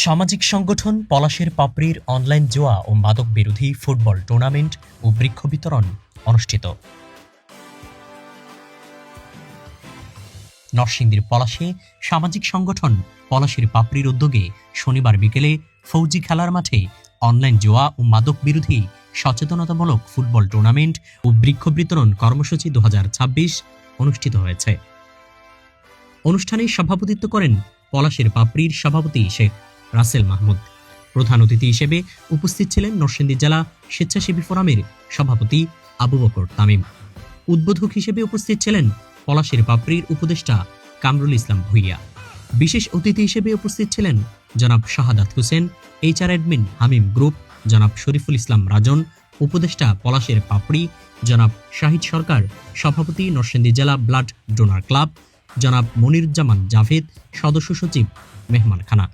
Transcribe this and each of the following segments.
সামাজিক সংগঠন পলাশের পাপড়ির অনলাইন জুয়া ও মাদক বিরোধী ফুটবল টুর্নামেন্ট ও বৃক্ষ বিতরণ অনুষ্ঠিত। নরসিংদীর পলাশে সামাজিক সংগঠন পলাশের পাপড়ির উদ্যোগে শনিবার বিকেলে ফৌজি খেলার মাঠে অনলাইন জুয়া ও মাদক বিরোধী সচেতনতামূলক ফুটবল টুর্নামেন্ট ও বৃক্ষ বিতরণ কর্মসূচি 2026 অনুষ্ঠিত হয়েছে। অনুষ্ঠানে সভাপতিত্ব করেন পলাশের পাপড়ির সভাপতি শেখ রাসেল মাহমুদ। প্রধান অতিথি হিসেবে উপস্থিত ছিলেন নরসিংদী জেলা স্বেচ্ছাসেবী ফোরামের সভাপতি আবু বকর তামিম। উদ্বোধক হিসেবে উপস্থিত ছিলেন পলাশের পাপড়ির উপদেষ্টা কামরুল ইসলাম ভুইয়া। বিশেষ অতিথি হিসেবে উপস্থিত ছিলেন জনাব শাহাদাত হোসেন, HR অ্যাডমিন হামিম গ্রুপ, জনাব শরীফুল ইসলাম রাজন, উপদেষ্টা পলাশের পাপড়ি, জনাব শাহিদ সরকার, সভাপতি নরসিংদী জেলা ব্লাড ডোনার ক্লাব, জনাব মনিরুজ্জামান জাভেদ, সদস্য সচিব মেহমান খানা।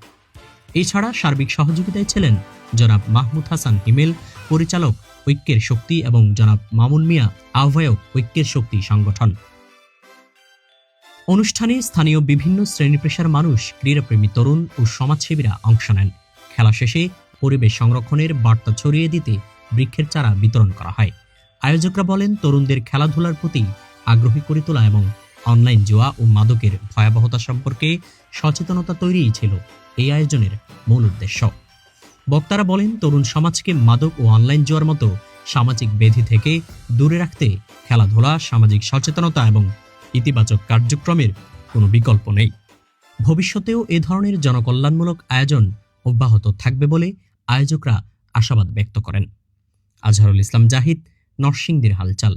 এছাড়া সার্বিক সহযোগিতায় ছিলেন জনাব মাহমুদ হাসান হিমেল, পরিচালক ঐক্যের শক্তি, এবং জনাব মামুন মিয়া, আহ্বায়ক ঐক্যের শক্তি সংগঠন। অনুষ্ঠানে স্থানীয় বিভিন্ন শ্রেণী পেশার মানুষ, ক্রীড়াপ্রেমী তরুণ ও সমাজসেবীরা অংশ নেন। খেলা শেষে পরিবেশ সংরক্ষণের বার্তা ছড়িয়ে দিতে বৃক্ষের চারা বিতরণ করা হয়। আয়োজকরা বলেন, তরুণদের খেলাধুলার প্রতি আগ্রহী করে তোলা এবং অনলাইন জুয়া ও মাদকের ভয়াবহতা সম্পর্কে সচেতনতা তৈরিই ছিল এই আয়োজনের মূল উদ্দেশ্য। বক্তারা বলেন, তরুণ সমাজকে মাদক ও অনলাইন জুয়ার মতো সামাজিক ব্যাধি থেকে দূরে রাখতে খেলাধুলা, সামাজিক সচেতনতা এবং ইতিবাচক কার্যক্রমের কোনো বিকল্প নেই। ভবিষ্যতেও এ ধরনের জনকল্যাণমূলক আয়োজন অব্যাহত থাকবে বলে আয়োজকরা আশাবাদ ব্যক্ত করেন। আজহারুল ইসলাম জাহিদ, নরসিংদীর হালচাল।